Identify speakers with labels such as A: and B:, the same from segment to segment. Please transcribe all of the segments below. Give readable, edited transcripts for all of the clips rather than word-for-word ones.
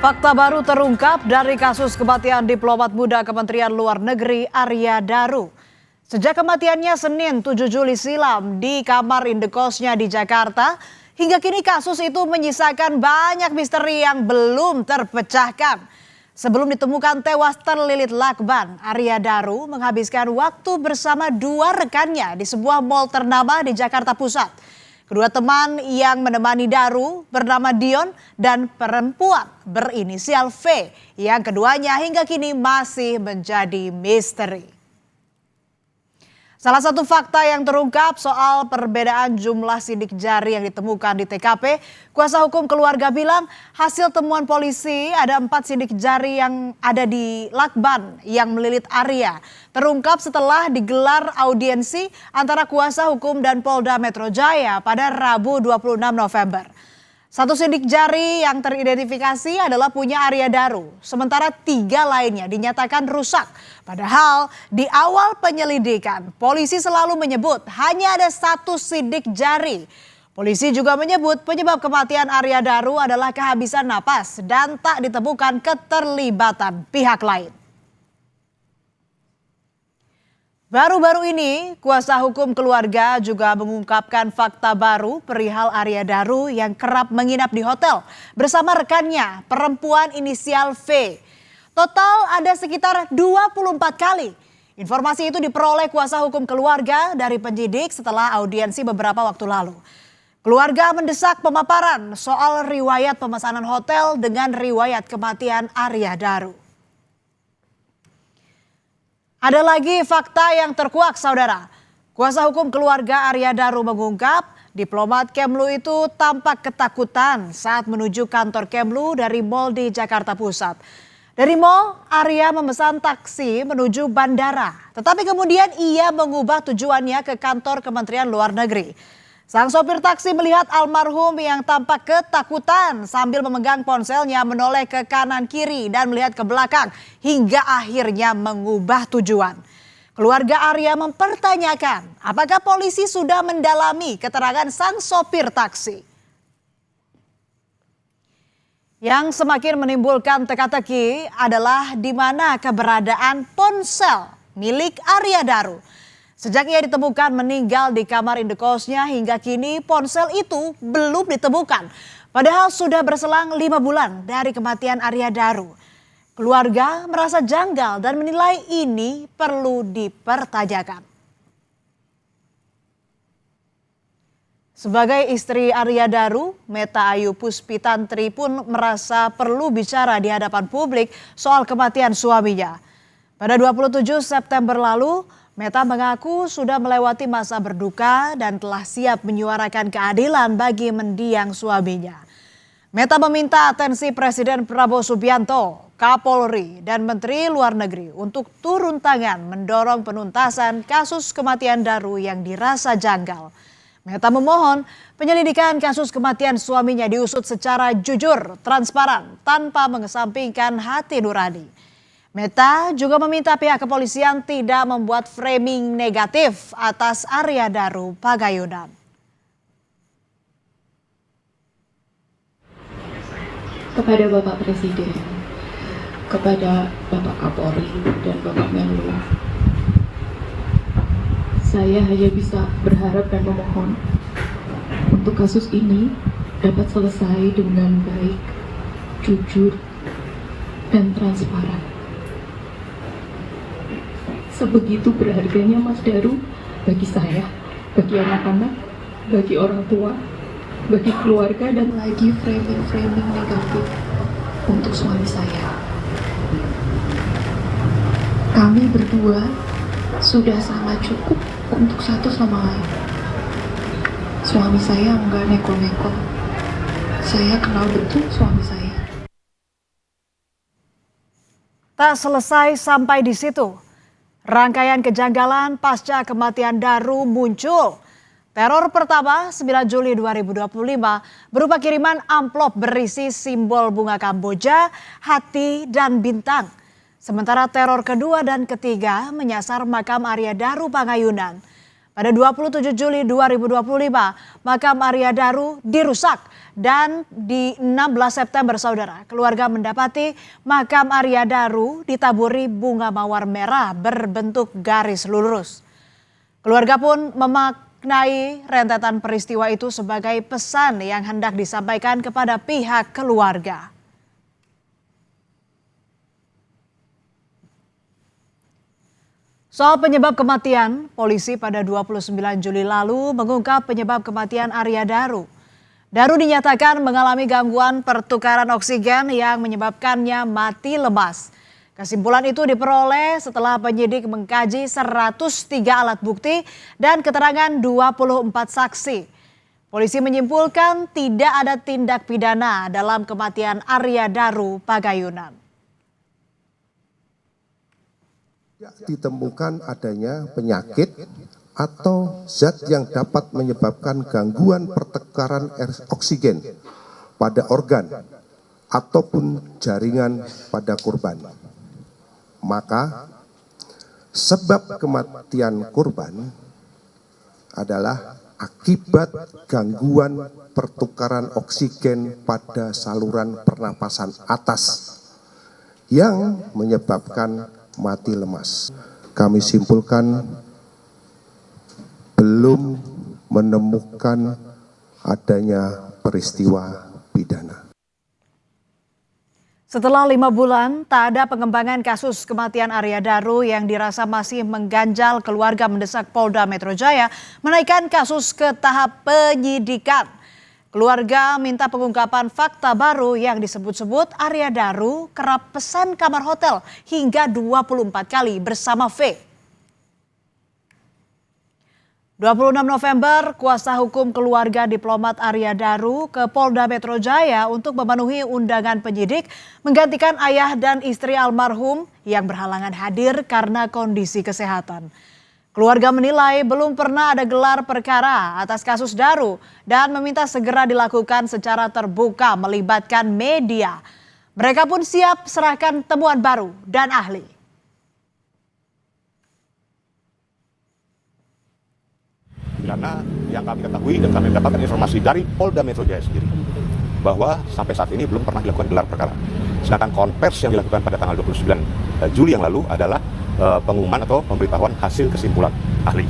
A: Fakta baru terungkap dari kasus kematian diplomat muda Kementerian Luar Negeri Arya Daru. Sejak kematiannya Senin 7 Juli silam di kamar indekosnya di Jakarta, hingga kini kasus itu menyisakan banyak misteri yang belum terpecahkan. Sebelum ditemukan tewas terlilit lakban, Arya Daru menghabiskan waktu bersama dua rekannya di sebuah mal ternama di Jakarta Pusat. Kedua teman yang menemani Daru bernama Dion dan perempuan berinisial V yang keduanya hingga kini masih menjadi misteri. Salah satu fakta yang terungkap soal perbedaan jumlah sidik jari yang ditemukan di TKP, kuasa hukum keluarga bilang hasil temuan polisi ada 4 sidik jari yang ada di lakban yang melilit Arya. Terungkap setelah digelar audiensi antara kuasa hukum dan Polda Metro Jaya pada Rabu 26 November. Satu sidik jari yang teridentifikasi adalah punya Arya Daru, sementara 3 lainnya dinyatakan rusak. Padahal di awal penyelidikan, polisi selalu menyebut hanya ada 1 sidik jari. Polisi juga menyebut penyebab kematian Arya Daru adalah kehabisan napas dan tak ditemukan keterlibatan pihak lain. Baru-baru ini, kuasa hukum keluarga juga mengungkapkan fakta baru perihal Arya Daru yang kerap menginap di hotel bersama rekannya, perempuan inisial V. Total ada sekitar 24 kali. Informasi itu diperoleh kuasa hukum keluarga dari penyidik setelah audiensi beberapa waktu lalu. Keluarga mendesak pemaparan soal riwayat pemesanan hotel dengan riwayat kematian Arya Daru. Ada lagi fakta yang terkuak, saudara. Kuasa hukum keluarga Arya Daru mengungkap diplomat Kemlu itu tampak ketakutan saat menuju kantor Kemlu dari mal di Jakarta Pusat. Dari mal, Arya memesan taksi menuju bandara. Tetapi kemudian ia mengubah tujuannya ke kantor Kementerian Luar Negeri. Sang sopir taksi melihat almarhum yang tampak ketakutan sambil memegang ponselnya menoleh ke kanan kiri dan melihat ke belakang hingga akhirnya mengubah tujuan. Keluarga Arya mempertanyakan apakah polisi sudah mendalami keterangan sang sopir taksi. Yang semakin menimbulkan teka-teki adalah di mana keberadaan ponsel milik Arya Daru. Sejak ia ditemukan meninggal di kamar indekosnya hingga kini ponsel itu belum ditemukan. Padahal sudah berselang 5 bulan dari kematian Arya Daru. Keluarga merasa janggal dan menilai ini perlu dipertanyakan. Sebagai istri Arya Daru, Meta Ayu Puspitantri pun merasa perlu bicara di hadapan publik soal kematian suaminya. Pada 27 September lalu, Meta mengaku sudah melewati masa berduka dan telah siap menyuarakan keadilan bagi mendiang suaminya. Meta meminta atensi Presiden Prabowo Subianto, Kapolri, dan Menteri Luar Negeri untuk turun tangan mendorong penuntasan kasus kematian Daru yang dirasa janggal. Meta memohon penyelidikan kasus kematian suaminya diusut secara jujur, transparan, tanpa mengesampingkan hati nurani. Meta juga meminta pihak kepolisian tidak membuat framing negatif atas Arya Daru Pagayunan.
B: Kepada Bapak Presiden, kepada Bapak Kapolri dan Bapak Menlu, saya hanya bisa berharap dan memohon untuk kasus ini dapat selesai dengan baik, jujur, dan transparan. Sebegitu berharganya Mas Daru bagi saya, bagi anak-anak, bagi orang tua, bagi keluarga, dan lagi framing negatif untuk suami saya. Kami berdua sudah sangat cukup untuk satu sama lain. Suami saya enggak neko-neko. Saya kenal betul suami saya.
A: Tak selesai sampai di situ. Rangkaian kejanggalan pasca kematian Daru muncul. Teror pertama 9 Juli 2025 berupa kiriman amplop berisi simbol bunga Kamboja, hati, dan bintang. Sementara teror kedua dan ketiga menyasar makam Arya Daru Pagayunan. Pada 27 Juli 2025, makam Arya Daru dirusak dan di 16 September saudara, keluarga mendapati makam Arya Daru ditaburi bunga mawar merah berbentuk garis lurus. Keluarga pun memaknai rentetan peristiwa itu sebagai pesan yang hendak disampaikan kepada pihak keluarga. Soal penyebab kematian, polisi pada 29 Juli lalu mengungkap penyebab kematian Arya Daru. Daru dinyatakan mengalami gangguan pertukaran oksigen yang menyebabkannya mati lemas. Kesimpulan itu diperoleh setelah penyidik mengkaji 103 alat bukti dan keterangan 24 saksi. Polisi menyimpulkan tidak ada tindak pidana dalam kematian Arya Daru Pagayunan.
C: Ditemukan adanya penyakit atau zat yang dapat menyebabkan gangguan pertukaran oksigen pada organ ataupun jaringan pada korban. Maka sebab kematian korban adalah akibat gangguan pertukaran oksigen pada saluran pernapasan atas yang menyebabkan mati lemas. Kami simpulkan belum menemukan adanya peristiwa pidana.
A: Setelah 5 bulan, tak ada pengembangan kasus kematian Arya Daru yang dirasa masih mengganjal, keluarga mendesak Polda Metro Jaya menaikkan kasus ke tahap penyidikan. Keluarga minta pengungkapan fakta baru yang disebut-sebut Arya Daru kerap pesan kamar hotel hingga 24 kali bersama V. 26 November, kuasa hukum keluarga diplomat Arya Daru ke Polda Metro Jaya untuk memenuhi undangan penyidik menggantikan ayah dan istri almarhum yang berhalangan hadir karena kondisi kesehatan. Keluarga menilai belum pernah ada gelar perkara atas kasus Daru dan meminta segera dilakukan secara terbuka melibatkan media. Mereka pun siap serahkan temuan baru dan ahli.
D: Karena yang kami ketahui dan kami mendapatkan informasi dari Polda Metro Jaya sendiri bahwa sampai saat ini belum pernah dilakukan gelar perkara. Sedangkan konversi yang dilakukan pada tanggal 29 Juli yang lalu adalah pengumuman atau pemberitahuan hasil kesimpulan ahli.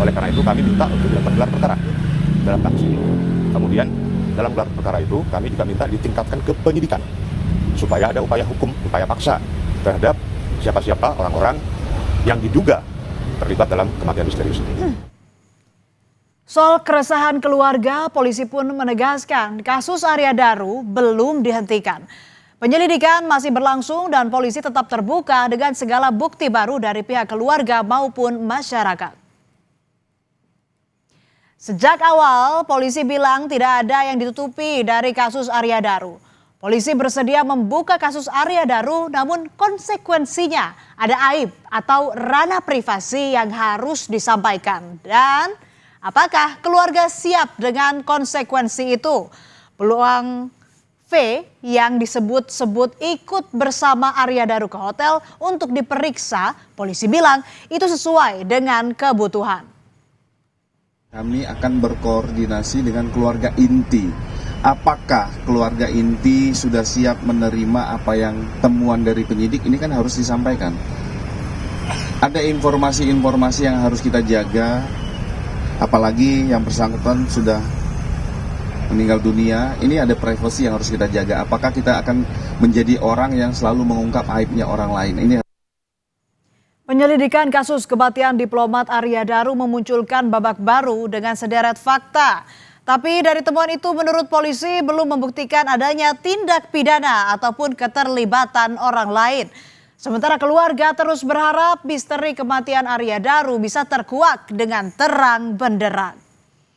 D: Oleh karena itu kami minta untuk dilakukan gelar perkara dalam kasus ini. Kemudian dalam gelar perkara itu kami juga minta ditingkatkan ke penyidikan supaya ada upaya hukum, upaya paksa terhadap siapa-siapa orang-orang yang diduga terlibat dalam kematian misterius ini.
A: Soal keresahan keluarga, polisi pun menegaskan kasus Arya Daru belum dihentikan. Penyelidikan masih berlangsung dan polisi tetap terbuka dengan segala bukti baru dari pihak keluarga maupun masyarakat. Sejak awal, polisi bilang tidak ada yang ditutupi dari kasus Arya Daru. Polisi bersedia membuka kasus Arya Daru, namun konsekuensinya ada aib atau ranah privasi yang harus disampaikan. Dan apakah keluarga siap dengan konsekuensi itu? Peluang V yang disebut-sebut ikut bersama Arya Daru ke hotel untuk diperiksa, polisi bilang itu sesuai dengan kebutuhan.
E: Kami akan berkoordinasi dengan keluarga inti. Apakah keluarga inti sudah siap menerima apa yang temuan dari penyidik? Ini kan harus disampaikan. Ada informasi-informasi yang harus kita jaga, apalagi yang bersangkutan sudah meninggal dunia. Ini ada privasi yang harus kita jaga. Apakah kita akan menjadi orang yang selalu mengungkap aibnya orang lain? Ini
A: Penyelidikan kasus kematian diplomat Arya Daru memunculkan babak baru dengan sederet fakta. Tapi dari temuan itu menurut polisi belum membuktikan adanya tindak pidana ataupun keterlibatan orang lain. Sementara keluarga terus berharap misteri kematian Arya Daru bisa terkuak dengan terang benderang.